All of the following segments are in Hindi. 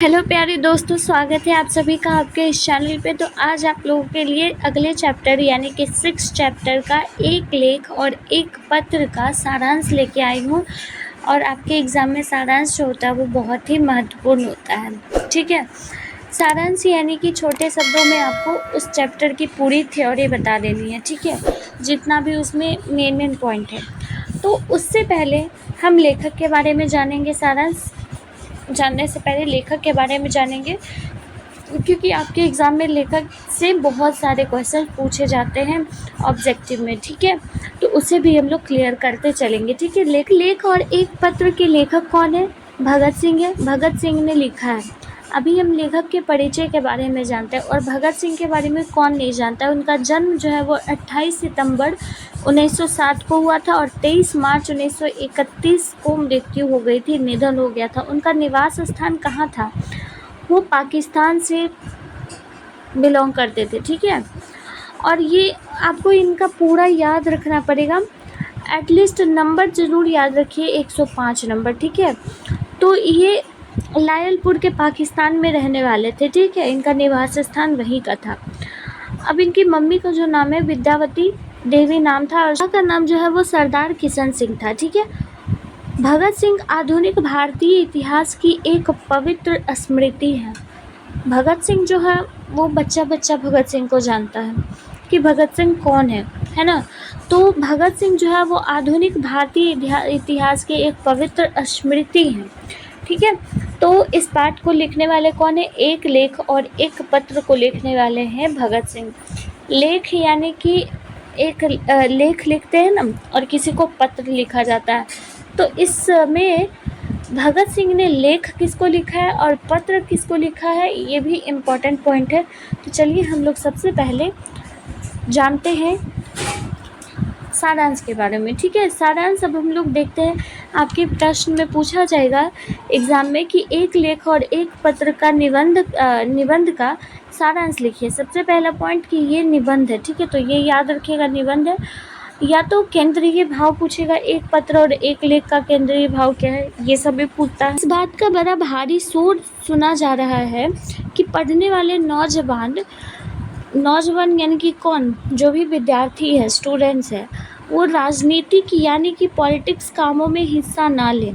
हेलो प्यारे दोस्तों, स्वागत है आप सभी का आपके इस चैनल पे। तो आज आप लोगों के लिए अगले चैप्टर यानी कि 6 चैप्टर का एक लेख और एक पत्र का सारांश लेके आई हूँ। और आपके एग्ज़ाम में सारांश जो होता है वो बहुत ही महत्वपूर्ण होता है, ठीक है। सारांश यानी कि छोटे शब्दों में आपको उस चैप्टर की पूरी थ्योरी बता देनी है, ठीक है, जितना भी उसमें मेन पॉइंट है। तो उससे पहले हम लेखक के बारे में जानेंगे। सारांश जानने से पहले लेखक के बारे में जानेंगे, क्योंकि आपके एग्ज़ाम में लेखक से बहुत सारे क्वेश्चन पूछे जाते हैं ऑब्जेक्टिव में, ठीक है। तो उसे भी हम लोग क्लियर करते चलेंगे, ठीक है। लेख और एक पत्र के लेखक कौन है? भगत सिंह है। भगत सिंह ने लिखा है। अभी हम लेखक के परिचय के बारे में जानते हैं। और भगत सिंह के बारे में कौन नहीं जानता है? उनका जन्म जो है वो 28 सितंबर 1960 को हुआ था और 23 मार्च 1931 को मृत्यु हो गई थी, निधन हो गया था। उनका निवास स्थान कहाँ था? वो पाकिस्तान से बिलोंग करते थे, ठीक है। और ये आपको इनका पूरा याद रखना पड़ेगा, एटलीस्ट नंबर ज़रूर याद रखिए, 105 नंबर, ठीक है। तो ये लायलपुर के पाकिस्तान में रहने वाले थे, ठीक है। इनका निवास स्थान वहीं का था। अब इनकी मम्मी का जो नाम है विद्यावती देवी नाम था और का नाम जो है वो सरदार किशन सिंह था, ठीक है। भगत सिंह आधुनिक भारतीय इतिहास की एक पवित्र स्मृति है। भगत सिंह जो है वो बच्चा भगत सिंह को जानता है कि भगत सिंह कौन है ना। तो भगत सिंह जो है वो आधुनिक भारतीय इतिहास की एक पवित्र स्मृति है, ठीक है। तो इस पाठ को लिखने वाले कौन है? एक लेख और एक पत्र को लिखने वाले हैं भगत सिंह। लेख यानी कि एक लेख लिखते हैं ना, और किसी को पत्र लिखा जाता है। तो इसमें भगत सिंह ने लेख किसको लिखा है और पत्र किसको लिखा है, ये भी इम्पोर्टेंट पॉइंट है। तो चलिए हम लोग सबसे पहले जानते हैं सारांश के बारे में, ठीक है। सारांश अब हम लोग देखते हैं। आपके प्रश्न में पूछा जाएगा एग्ज़ाम में कि एक लेख और एक पत्र का निबंध का सारांश लिखिए। सबसे पहला पॉइंट कि ये निबंध है, ठीक है। तो ये याद रखिएगा, निबंध है। या तो केंद्रीय भाव पूछेगा, एक पत्र और एक लेख का केंद्रीय भाव क्या है, ये सब भी पूछता है। इस बात का बड़ा भारी शोर सुना जा रहा है कि पढ़ने वाले नौजवान यानी कि कौन, जो भी विद्यार्थी है, स्टूडेंट्स है, वो राजनीतिक यानी कि पॉलिटिक्स कामों में हिस्सा ना लें।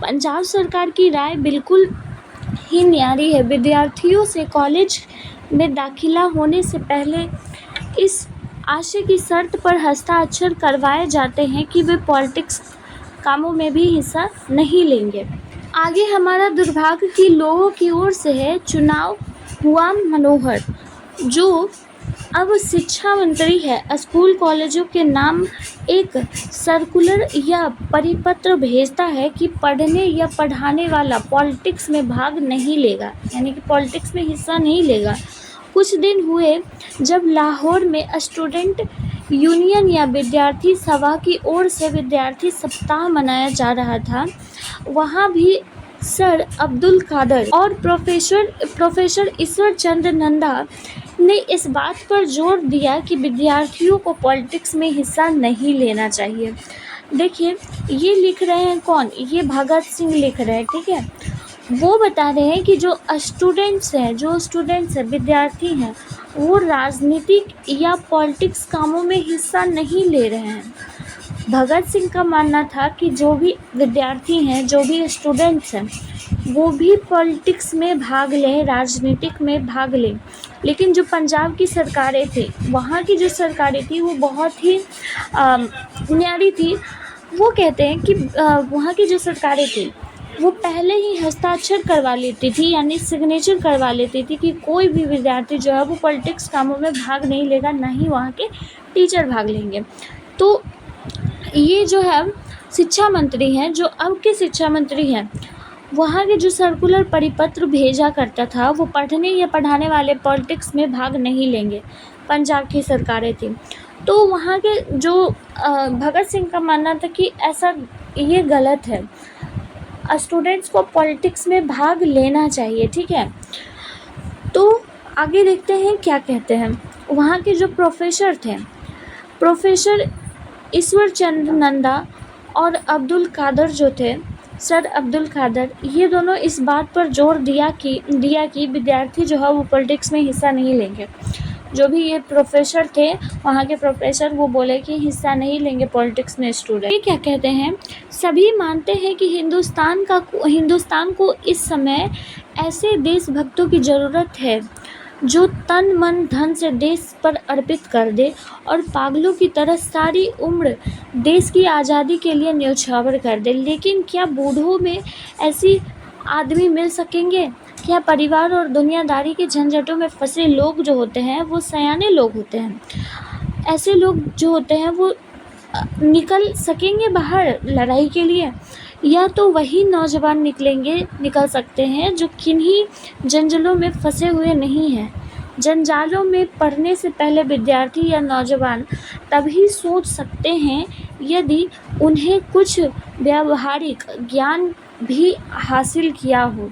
पंजाब सरकार की राय बिल्कुल ही न्यारी है। विद्यार्थियों से कॉलेज में दाखिला होने से पहले इस आशय की शर्त पर हस्ताक्षर करवाए जाते हैं कि वे पॉलिटिक्स कामों में भी हिस्सा नहीं लेंगे। आगे हमारा दुर्भाग्य कि लोगों की ओर से है चुनाव हुआ मनोहर, जो अब शिक्षा मंत्री है, स्कूल कॉलेजों के नाम एक सर्कुलर या परिपत्र भेजता है कि पढ़ने या पढ़ाने वाला पॉलिटिक्स में भाग नहीं लेगा, यानी कि पॉलिटिक्स में हिस्सा नहीं लेगा। कुछ दिन हुए जब लाहौर में स्टूडेंट यूनियन या विद्यार्थी सभा की ओर से विद्यार्थी सप्ताह मनाया जा रहा था। वहाँ भी सर अब्दुल कादर और प्रोफेसर ईश्वर चंद्र नंदा ने इस बात पर जोर दिया कि विद्यार्थियों को पॉलिटिक्स में हिस्सा नहीं लेना चाहिए। देखिए, ये लिख रहे हैं कौन? ये भगत सिंह लिख रहे हैं, ठीक है। वो बता रहे हैं कि जो स्टूडेंट्स हैं, विद्यार्थी हैं, वो राजनीतिक या पॉलिटिक्स कामों में हिस्सा नहीं ले रहे हैं। भगत सिंह का मानना था कि जो भी विद्यार्थी हैं, जो भी स्टूडेंट्स हैं, वो भी पॉलिटिक्स में भाग लें, राजनीतिक में भाग लें। लेकिन जो पंजाब की सरकारें थी, वहाँ की जो सरकारें थी वो बहुत ही न्यारी थी। वो कहते हैं कि वहाँ की जो सरकारें थी वो पहले ही हस्ताक्षर करवा लेती थी, यानी सिग्नेचर करवा लेती थी कि कोई भी विद्यार्थी जो है वो पॉलिटिक्स कामों में भाग नहीं लेगा, ना ही वहाँ के टीचर भाग लेंगे। तो ये जो है शिक्षा मंत्री हैं, जो अब के शिक्षा मंत्री हैं, वहाँ के जो सर्कुलर परिपत्र भेजा करता था, वो पढ़ने या पढ़ाने वाले पॉलिटिक्स में भाग नहीं लेंगे। पंजाब की सरकारें थी। तो वहाँ के जो भगत सिंह का मानना था कि ऐसा ये गलत है, स्टूडेंट्स को पॉलिटिक्स में भाग लेना चाहिए, ठीक है। तो आगे देखते हैं क्या कहते हैं। वहाँ के जो प्रोफेसर थे, प्रोफेसर ईश्वर चंद्र नंदा और अब्दुल कादर जो थे, सर अब्दुल कादर, ये दोनों इस बात पर जोर दिया कि विद्यार्थी जो है वो पॉलिटिक्स में हिस्सा नहीं लेंगे। जो भी ये प्रोफेसर थे, वहाँ के प्रोफेसर, वो बोले कि हिस्सा नहीं लेंगे पॉलिटिक्स में स्टूडेंट। ये क्या कहते हैं, सभी मानते हैं कि हिंदुस्तान को इस समय ऐसे देशभक्तों की ज़रूरत है जो तन मन धन से देश पर अर्पित कर दे और पागलों की तरह सारी उम्र देश की आज़ादी के लिए न्यौछावर कर दे। लेकिन क्या बूढ़ों में ऐसी आदमी मिल सकेंगे? क्या परिवार और दुनियादारी के झंझटों में फंसे लोग जो होते हैं वो सयाने लोग होते हैं? ऐसे लोग जो होते हैं वो निकल सकेंगे बाहर लड़ाई के लिए? या तो वही नौजवान निकल सकते हैं जो किन्हीं जंजालों में फंसे हुए नहीं हैं। जंजालों में पड़ने से पहले विद्यार्थी या नौजवान तभी सोच सकते हैं यदि उन्हें कुछ व्यावहारिक ज्ञान भी हासिल किया हो,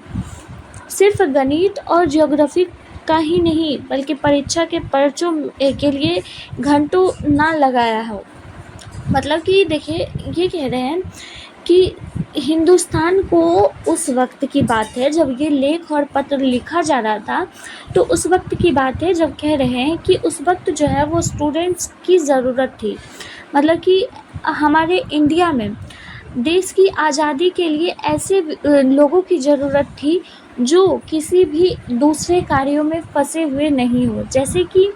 सिर्फ गणित और ज्योग्राफी का ही नहीं बल्कि परीक्षा के पर्चों के लिए घंटों ना लगाया हो। मतलब कि देखिए, ये कह रहे हैं कि हिंदुस्तान को उस वक्त की बात है जब ये लेख और पत्र लिखा जा रहा था, तो उस वक्त की बात है जब कह रहे हैं कि उस वक्त जो है वो स्टूडेंट्स की ज़रूरत थी। मतलब कि हमारे इंडिया में देश की आज़ादी के लिए ऐसे लोगों की ज़रूरत थी जो किसी भी दूसरे कार्यों में फंसे हुए नहीं हो। जैसे कि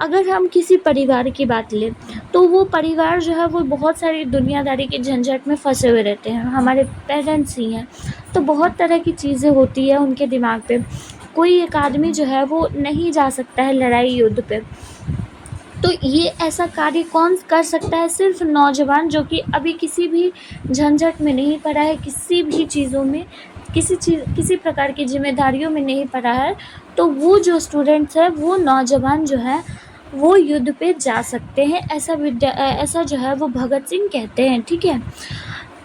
अगर हम किसी परिवार की बात लें तो वो परिवार जो है वो बहुत सारी दुनियादारी के झंझट में फंसे हुए रहते हैं। हमारे पेरेंट्स ही हैं, तो बहुत तरह की चीज़ें होती है उनके दिमाग पे। कोई एक आदमी जो है वो नहीं जा सकता है लड़ाई युद्ध पे, तो ये ऐसा कार्य कौन कर सकता है? सिर्फ नौजवान जो कि अभी किसी भी झंझट में नहीं पड़ा है, किसी भी चीज़ों में किसी प्रकार की जिम्मेदारियों में नहीं पड़ा है, तो वो जो स्टूडेंट्स है, वो नौजवान जो है वो युद्ध पे जा सकते हैं। ऐसा जो है वो भगत सिंह कहते हैं। ठीक है,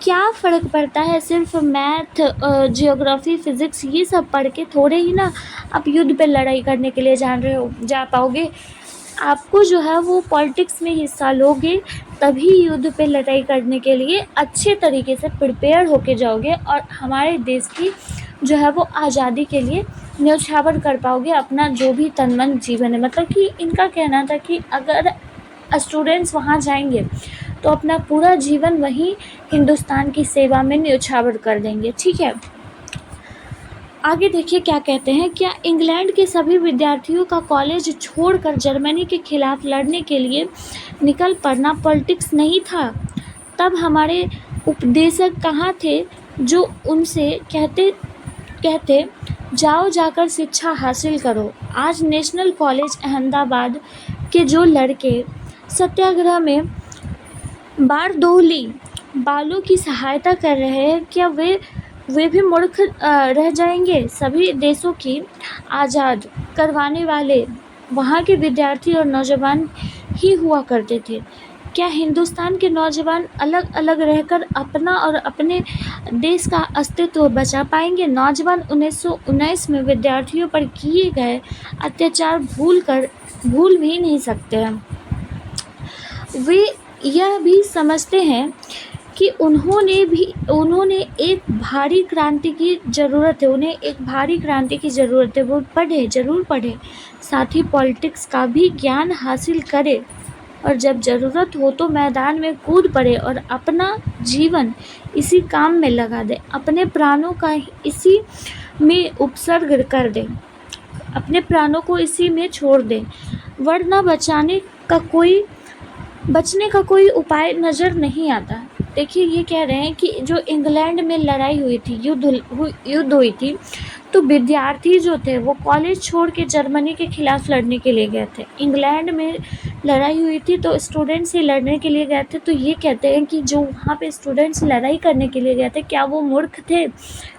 क्या फ़र्क पड़ता है सिर्फ मैथ, जियोग्राफी, फिज़िक्स ये सब पढ़ के थोड़े ही ना आप युद्ध पे लड़ाई करने के लिए जा पाओगे। आपको जो है वो पॉलिटिक्स में हिस्सा लोगे तभी युद्ध पे लड़ाई करने के लिए अच्छे तरीके से प्रिपेयर होके जाओगे और हमारे देश की जो है वो आज़ादी के लिए न्यौछावर कर पाओगे अपना जो भी तन मन जीवन है। मतलब कि इनका कहना था कि अगर स्टूडेंट्स वहाँ जाएंगे तो अपना पूरा जीवन वहीं हिंदुस्तान की सेवा में न्यौछावर कर देंगे। ठीक है, आगे देखिए क्या कहते हैं। क्या इंग्लैंड के सभी विद्यार्थियों का कॉलेज छोड़कर जर्मनी के खिलाफ लड़ने के लिए निकल पड़ना पॉलिटिक्स नहीं था? तब हमारे उपदेशक कहाँ थे जो उनसे कहते जाओ जाकर शिक्षा हासिल करो? आज नेशनल कॉलेज अहमदाबाद के जो लड़के सत्याग्रह में बारदोली बालों की सहायता कर रहे हैं, क्या वे भी मूर्ख रह जाएंगे? सभी देशों की आज़ाद करवाने वाले वहाँ के विद्यार्थी और नौजवान ही हुआ करते थे। क्या हिंदुस्तान के नौजवान अलग अलग रहकर अपना और अपने देश का अस्तित्व बचा पाएंगे? नौजवान 1919 में विद्यार्थियों पर किए गए अत्याचार भूल भी नहीं सकते हैं। वे यह भी समझते हैं कि उन्होंने एक भारी क्रांति की ज़रूरत है, उन्हें एक भारी क्रांति की ज़रूरत है। वो ज़रूर पढ़े, साथ ही पॉलिटिक्स का भी ज्ञान हासिल करे और जब ज़रूरत हो तो मैदान में कूद पड़े और अपना जीवन इसी काम में लगा दे, अपने प्राणों का इसी में उपसर्ग कर दे, अपने प्राणों को इसी में छोड़ दे, वरना बचने का कोई उपाय नज़र नहीं आता। देखिए, ये कह रहे हैं कि जो इंग्लैंड में लड़ाई हुई थी, युद्ध हुई थी, तो विद्यार्थी जो थे वो कॉलेज छोड़ के जर्मनी के खिलाफ लड़ने के लिए गए थे। इंग्लैंड में लड़ाई हुई थी तो स्टूडेंट्स ही लड़ने के लिए गए थे। तो ये कहते हैं कि जो वहाँ पे स्टूडेंट्स लड़ाई करने के लिए गए थे, क्या वो मूर्ख थे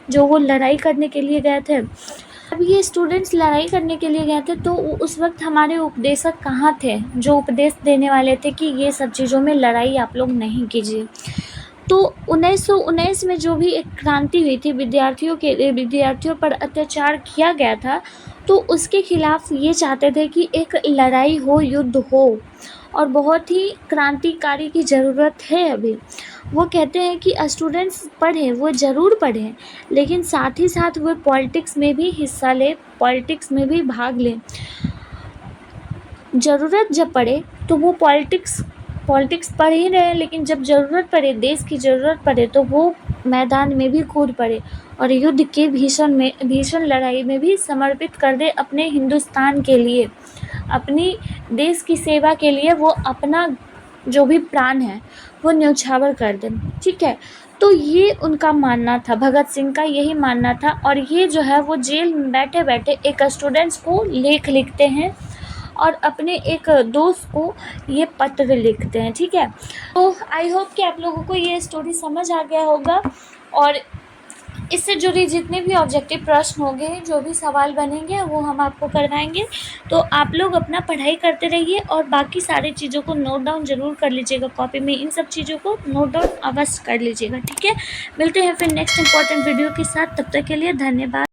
जो वो लड़ाई करने के लिए गए थे? अब ये स्टूडेंट्स लड़ाई करने के लिए गए थे तो उस वक्त हमारे उपदेशक कहाँ थे जो उपदेश देने वाले थे कि ये सब चीज़ों में लड़ाई आप लोग नहीं कीजिए? तो 1919 में जो भी एक क्रांति हुई थी, विद्यार्थियों पर अत्याचार किया गया था, तो उसके खिलाफ ये चाहते थे कि एक लड़ाई हो, युद्ध हो, और बहुत ही क्रांतिकारी की ज़रूरत है अभी। वो कहते हैं कि स्टूडेंट्स पढ़ें, वो ज़रूर पढ़ें, लेकिन साथ ही साथ वो पॉलिटिक्स में भी हिस्सा लें, पॉलिटिक्स में भी भाग लें। ज़रूरत जब पड़े तो वो पॉलिटिक्स पढ़ ही रहे हैं, लेकिन जब ज़रूरत पड़े, देश की ज़रूरत पड़े, तो वो मैदान में भी कूद पड़े और युद्ध के भीषण लड़ाई में भी समर्पित कर दे अपने हिंदुस्तान के लिए, अपनी देश की सेवा के लिए वो अपना जो भी प्राण है वो न्यौछावर कर दें। ठीक है, तो ये उनका मानना था, भगत सिंह का यही मानना था। और ये जो है वो जेल में बैठे बैठे एक स्टूडेंट्स को लेख लिखते हैं और अपने एक दोस्त को ये पत्र लिखते हैं। ठीक है, तो आई होप कि आप लोगों को ये स्टोरी समझ आ गया होगा, और इससे जुड़ी जितने भी ऑब्जेक्टिव प्रश्न होंगे, जो भी सवाल बनेंगे, वो हम आपको करवाएंगे। तो आप लोग अपना पढ़ाई करते रहिए और बाकी सारी चीज़ों को नोट डाउन ज़रूर कर लीजिएगा कॉपी में, इन सब चीज़ों को नोट डाउन अवश्य कर लीजिएगा। ठीक है, मिलते हैं फिर नेक्स्ट इंपॉर्टेंट वीडियो के साथ, तब तक के लिए धन्यवाद।